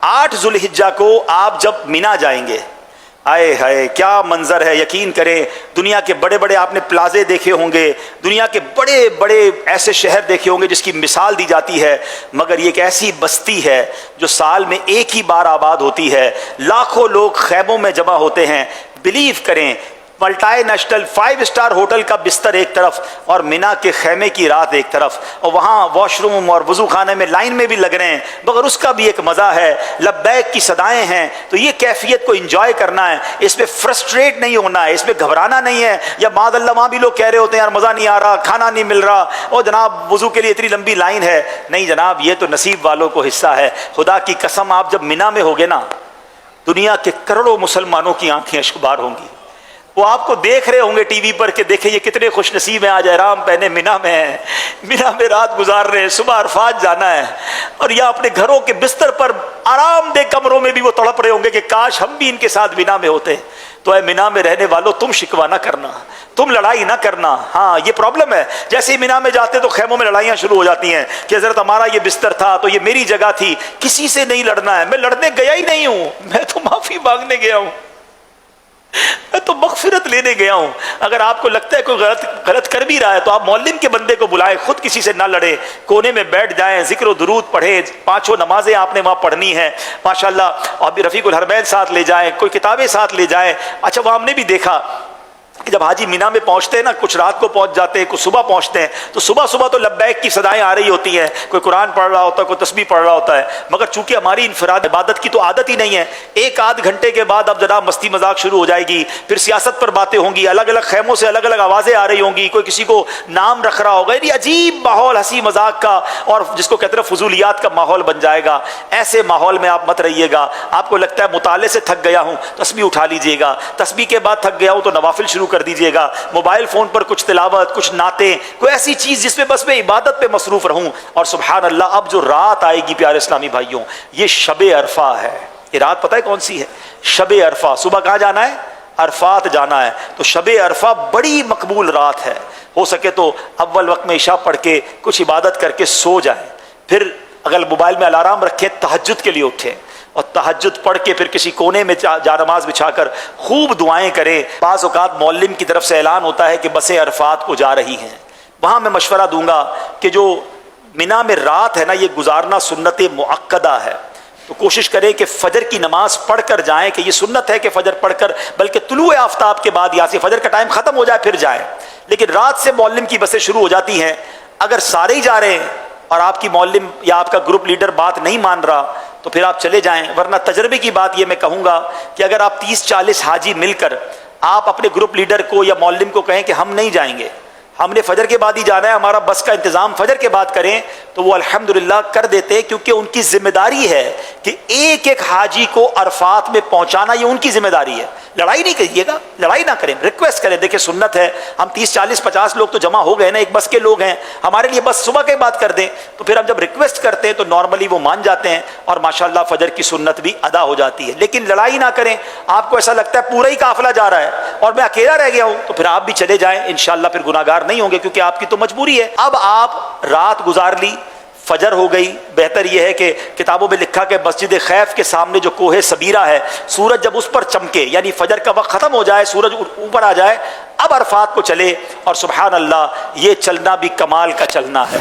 8 ذوالحجہ کو آپ جب مینا جائیں گے، آئے ہائے کیا منظر ہے، یقین کریں دنیا کے بڑے بڑے آپ نے پلازے دیکھے ہوں گے، دنیا کے بڑے بڑے ایسے شہر دیکھے ہوں گے جس کی مثال دی جاتی ہے، مگر یہ ایک ایسی بستی ہے جو سال میں ایک ہی بار آباد ہوتی ہے، لاکھوں لوگ خیموں میں جمع ہوتے ہیں۔ بلیو کریں، ملٹائی نیشنل 5 اسٹار ہوٹل کا بستر ایک طرف اور مینا کے خیمے کی رات ایک طرف، اور وہاں واش روم اور وضو خانے میں لائن میں بھی لگ رہے ہیں، مگر اس کا بھی ایک مزہ ہے، لبیک کی صدائیں ہیں۔ تو یہ کیفیت کو انجوائے کرنا ہے، اس میں فرسٹریٹ نہیں ہونا ہے، اس میں گھبرانا نہیں ہے، یا معاذ اللہ وہاں بھی لوگ کہہ رہے ہوتے ہیں یار مزہ نہیں آ رہا، کھانا نہیں مل رہا، اور جناب وضو کے لیے اتنی لمبی لائن ہے۔ نہیں جناب، یہ تو نصیب والوں کو حصہ ہے۔ خدا کی قسم، آپ جب مینا میں ہوگے نا، دنیا کے کروڑوں مسلمانوں کی آنکھیں اشکبار ہوں گی، وہ آپ کو دیکھ رہے ہوں گے ٹی وی پر کہ دیکھیں یہ کتنے خوش نصیب ہیں، آج احرام پہنے مینا میں ہیں، مینا میں رات گزار رہے ہیں، صبح عرفات جانا ہے، اور یا اپنے گھروں کے بستر پر آرام دہ کمروں میں بھی وہ تڑپ رہے ہوں گے کہ کاش ہم بھی ان کے ساتھ مینا میں ہوتے۔ تو اے مینا میں رہنے والوں، تم شکوہ نہ کرنا، تم لڑائی نہ کرنا۔ ہاں یہ پرابلم ہے، جیسے ہی مینا میں جاتے تو خیموں میں لڑائیاں شروع ہو جاتی ہیں کہ حضرت ہمارا یہ بستر تھا تو یہ میری جگہ تھی۔ کسی سے نہیں لڑنا ہے، میں لڑنے گیا ہی نہیں ہوں، میں تو معافی مانگنے گیا ہوں، میں تو مغفرت لینے گیا ہوں۔ اگر آپ کو لگتا ہے کوئی غلط کر بھی رہا ہے تو آپ معلم کے بندے کو بلائیں، خود کسی سے نہ لڑے، کونے میں بیٹھ جائیں، ذکر و درود پڑھیں، 5 نمازیں آپ نے وہاں پڑھنی ہیں ماشاءاللہ، اور بھی رفیق الحرمین ساتھ لے جائیں، کوئی کتابیں ساتھ لے جائیں۔ اچھا، وہ ہم نے بھی دیکھا کہ جب حاجی مینا میں پہنچتے ہیں نا، کچھ رات کو پہنچ جاتے ہیں، کچھ صبح پہنچتے ہیں، تو صبح صبح تو لبیک کی صدائیں آ رہی ہوتی ہیں، کوئی قرآن پڑھ رہا ہوتا ہے، کوئی تسبیح پڑھ رہا ہوتا ہے، مگر چونکہ ہماری انفراد عبادت کی تو عادت ہی نہیں ہے، 1 آدھ گھنٹے کے بعد اب جناب مستی مذاق شروع ہو جائے گی، پھر سیاست پر باتیں ہوں گی، الگ الگ خیموں سے الگ الگ آوازیں آ رہی ہوں گی، کوئی کسی کو نام رکھ رہا ہوگا، یعنی عجیب ماحول ہنسی مذاق کا، اور جس کو کہتے ہیں فضولیات کا ماحول بن جائے گا۔ ایسے ماحول میں آپ مت رہیے گا۔ آپ کو لگتا ہے مطالعے سے تھک گیا ہوں، تسبیح اٹھا لیجئے گا، تسبیح کے بعد تھک گیا ہوں تو نوافل شروع کر دیجئے گا، موبائل فون پر کچھ تلاوت، کچھ نعتیں، کوئی ایسی چیز جس میں بس میں عبادت پہ مصروف رہوں۔ اور سبحان اللہ، اب جو رات آئے گی پیارے اسلامی بھائیوں، یہ شب عرفہ ہے۔ یہ رات پتہ ہے کون سی ہے؟ شب عرفہ۔ صبح کہاں جانا ہے؟ عرفات جانا ہے۔ تو شب عرفہ بڑی مقبول رات ہے، ہو سکے تو اول وقت میں عشاء پڑھ کے کچھ عبادت کر کے سو جائیں، پھر اگر موبائل میں الارم رکھیں تہجد کے لیے اٹھیں، اور تہجد پڑھ کے پھر کسی کونے میں جا نماز بچھا کر خوب دعائیں کریں۔ بعض اوقات معلم کی طرف سے اعلان ہوتا ہے کہ بسیں عرفات کو جا رہی ہیں، وہاں میں مشورہ دوں گا کہ جو مینا میں رات ہے نا، یہ گزارنا سنت مؤکدہ ہے، تو کوشش کریں کہ فجر کی نماز پڑھ کر جائیں، کہ یہ سنت ہے کہ فجر پڑھ کر، بلکہ طلوع آفتاب کے بعد، یا سے فجر کا ٹائم ختم ہو جائے پھر جائیں، لیکن رات سے معلم کی بسیں شروع ہو جاتی ہیں۔ اگر سارے ہی جا رہے ہیں اور آپ کی معلم یا آپ کا گروپ لیڈر بات نہیں مان رہا تو پھر آپ چلے جائیں، ورنہ تجربے کی بات یہ میں کہوں گا کہ اگر آپ 30-40 حاجی مل کر آپ اپنے گروپ لیڈر کو یا معلم کو کہیں کہ ہم نہیں جائیں گے، ہم نے فجر کے بعد ہی جانا ہے، ہمارا بس کا انتظام فجر کے بعد کریں، تو وہ الحمدللہ کر دیتے، کیونکہ ان کی ذمہ داری ہے کہ ایک ایک حاجی کو عرفات میں پہنچانا، یہ ان کی ذمہ داری ہے۔ لڑائی نہیں کریے گا، لڑائی نہ کریں، ریکویسٹ کریں، دیکھیں سنت ہے، ہم 30-40-50 لوگ تو جمع ہو گئے نا، ایک بس کے لوگ ہیں، ہمارے لیے بس صبح کے بعد کر دیں، تو پھر ہم جب ریکویسٹ کرتے ہیں تو نارملی وہ مان جاتے ہیں، اور ماشاءاللہ فجر کی سنت بھی ادا ہو جاتی ہے۔ لیکن لڑائی نہ کریں، آپ کو ایسا لگتا ہے پورا ہی قافلہ جا رہا ہے اور میں اکیلا رہ گیا ہوں، تو پھر آپ بھی چلے جائیں، انشاءاللہ پھر گناہگار نہیں ہوں گے، کیونکہ آپ کی تو مجبوری ہے۔ اب آپ رات گزار لی، فجر ہو گئی، بہتر یہ ہے کہ کتابوں میں لکھا کہ مسجد خیف کے سامنے جو کوہ سبیرہ ہے، سورج جب اس پر چمکے، یعنی فجر کا وقت ختم ہو جائے، سورج اوپر آ جائے، اب عرفات کو چلے، اور سبحان اللہ یہ چلنا بھی کمال کا چلنا ہے۔